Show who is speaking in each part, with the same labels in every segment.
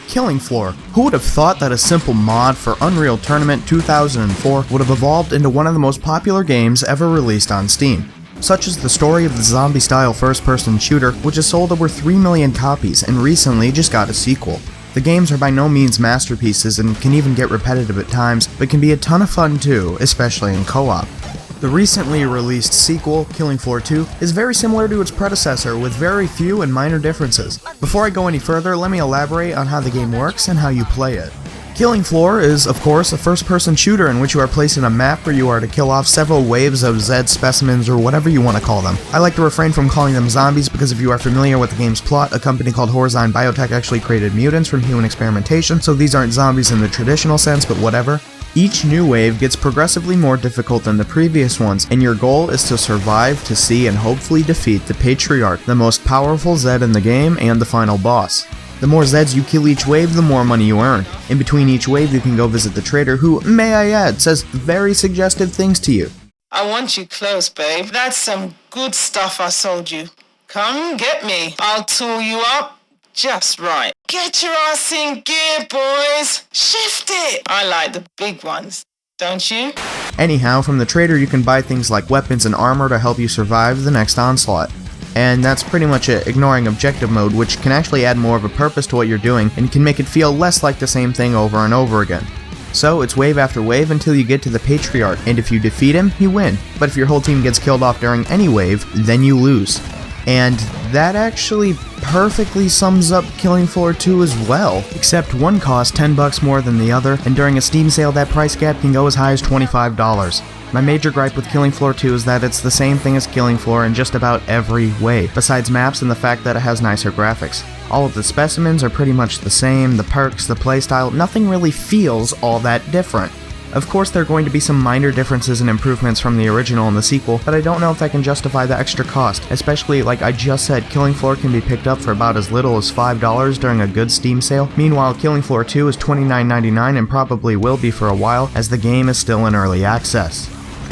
Speaker 1: Killing Floor. Who would have thought that a simple mod for Unreal Tournament 2004 would have evolved into one of the most popular games ever released on Steam? Such as the story of the zombie-style first-person shooter, which has sold over 3 million copies and recently just got a sequel. The games are by no means masterpieces and can even get repetitive at times, but can be a ton of fun too, especially in co-op. The recently released sequel, Killing Floor 2, is very similar to its predecessor with very few and minor differences. Before I go any further, let me elaborate on how the game works and how you play it. Killing Floor is, of course, a first-person shooter in which you are placed in a map where you are to kill off several waves of Zed specimens or whatever you want to call them. I like to refrain from calling them zombies because if you are familiar with the game's plot, a company called Horizon Biotech actually created mutants from human experimentation, so these aren't zombies in the traditional sense, but whatever. Each new wave gets progressively more difficult than the previous ones, and your goal is to survive to see and hopefully defeat the Patriarch, the most powerful Zed in the game and the final boss. The more Zeds you kill each wave, the more money you earn. In between each wave, you can go visit the trader who, may I add, says very suggestive things to you.
Speaker 2: I want you close, babe. That's some good stuff I sold you. Come get me. I'll tool you up just right. Get your ass in gear, boys. Shift it. I like the big ones, don't you?
Speaker 1: Anyhow, from the trader you can buy things like weapons and armor to help you survive the next onslaught. And that's pretty much it, ignoring objective mode, which can actually add more of a purpose to what you're doing and can make it feel less like the same thing over and over again. So it's wave after wave until you get to the Patriarch, and if you defeat him, you win. But if your whole team gets killed off during any wave, then you lose. And that actually perfectly sums up Killing Floor 2 as well, except one costs $10 more than the other, and during a Steam sale that price gap can go as high as $25. My major gripe with Killing Floor 2 is that it's the same thing as Killing Floor in just about every way, besides maps and the fact that it has nicer graphics. All of the specimens are pretty much the same, the perks, the playstyle, nothing really feels all that different. Of course there are going to be some minor differences and improvements from the original and the sequel, but I don't know if that can justify the extra cost, especially like I just said, Killing Floor can be picked up for about as little as $5 during a good Steam sale. Meanwhile, Killing Floor 2 is $29.99 and probably will be for a while, as the game is still in early access.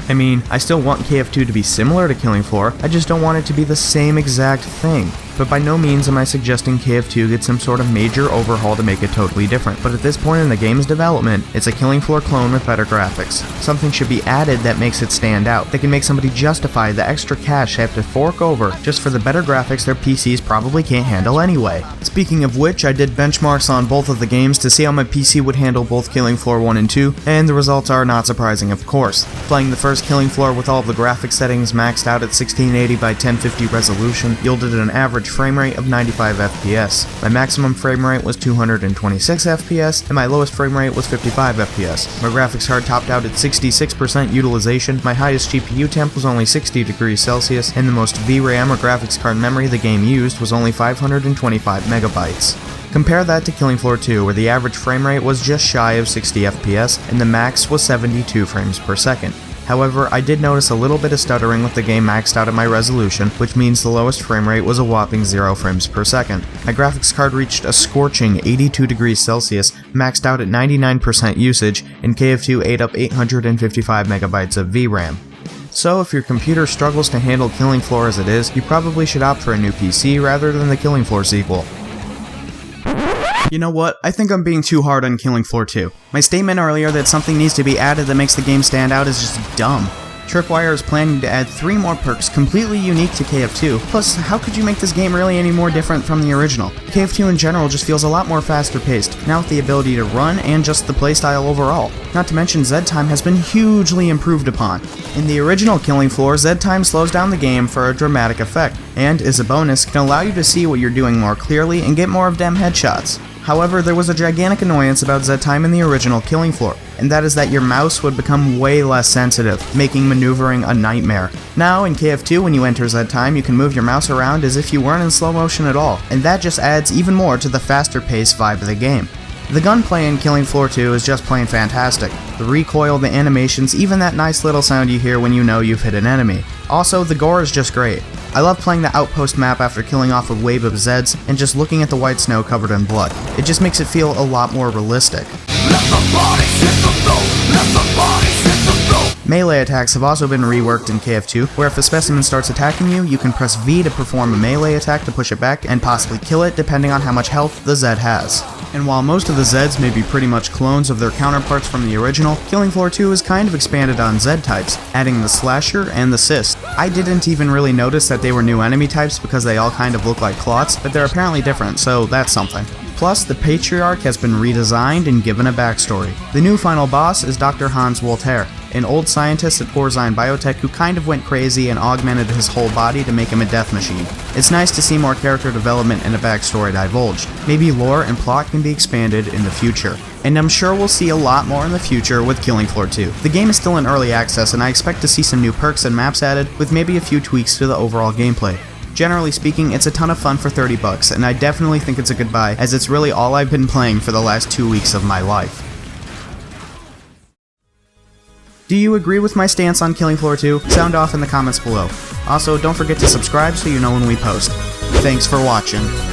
Speaker 1: I mean, I still want KF2 to be similar to Killing Floor, I just don't want it to be the same exact thing. But by no means am I suggesting KF2 get some sort of major overhaul to make it totally different, but at this point in the game's development, it's a Killing Floor clone with better graphics. Something should be added that makes it stand out, that can make somebody justify the extra cash they have to fork over just for the better graphics their PCs probably can't handle anyway. Speaking of which, I did benchmarks on both of the games to see how my PC would handle both Killing Floor 1 and 2, and the results are not surprising of course. Playing the first Killing Floor with all of the graphics settings maxed out at 1680 by 1050 resolution yielded an average frame rate of 95 FPS. My maximum frame rate was 226 FPS, and my lowest frame rate was 55 FPS. My graphics card topped out at 66% utilization, my highest GPU temp was only 60 degrees Celsius, and the most VRAM or graphics card memory the game used was only 525 megabytes. Compare that to Killing Floor 2, where the average frame rate was just shy of 60 FPS, and the max was 72 frames per second. However, I did notice a little bit of stuttering with the game maxed out at my resolution, which means the lowest frame rate was a whopping 0 frames per second. My graphics card reached a scorching 82 degrees Celsius, maxed out at 99% usage, and KF2 ate up 855 megabytes of VRAM. So if your computer struggles to handle Killing Floor as it is, you probably should opt for a new PC rather than the Killing Floor sequel. You know what, I think I'm being too hard on Killing Floor 2. My statement earlier that something needs to be added that makes the game stand out is just dumb. Tripwire is planning to add 3 more perks completely unique to KF2, plus how could you make this game really any more different from the original? KF2 in general just feels a lot more faster paced, now with the ability to run and just the playstyle overall. Not to mention Z time has been hugely improved upon. In the original Killing Floor, Z time slows down the game for a dramatic effect, and as a bonus can allow you to see what you're doing more clearly and get more of them headshots. However, there was a gigantic annoyance about Z time in the original Killing Floor, and that is that your mouse would become way less sensitive, making maneuvering a nightmare. Now, in KF2, when you enter Z time, you can move your mouse around as if you weren't in slow motion at all, and that just adds even more to the faster paced vibe of the game. The gunplay in Killing Floor 2 is just plain fantastic. The recoil, the animations, even that nice little sound you hear when you know you've hit an enemy. Also, the gore is just great. I love playing the outpost map after killing off a wave of Zeds and just looking at the white snow covered in blood. It just makes it feel a lot more realistic. Melee attacks have also been reworked in KF2, where if a specimen starts attacking you, you can press V to perform a melee attack to push it back and possibly kill it depending on how much health the Zed has. And while most of the Zeds may be pretty much clones of their counterparts from the original, Killing Floor 2 is kind of expanded on Zed types, adding the Slasher and the Cyst. I didn't even really notice that they were new enemy types because they all kind of look like clots, but they're apparently different, so that's something. Plus, the Patriarch has been redesigned and given a backstory. The new final boss is Dr. Hans Voltaire, an old scientist at Porzyne Biotech who kind of went crazy and augmented his whole body to make him a death machine. It's nice to see more character development and a backstory divulged. Maybe lore and plot can be expanded in the future. And I'm sure we'll see a lot more in the future with Killing Floor 2. The game is still in early access and I expect to see some new perks and maps added, with maybe a few tweaks to the overall gameplay. Generally speaking, it's a ton of fun for $30, and I definitely think it's a good buy, as it's really all I've been playing for the last 2 weeks of my life. Do you agree with my stance on Killing Floor 2? Sound off in the comments below. Also, don't forget to subscribe so you know when we post. Thanks for watching.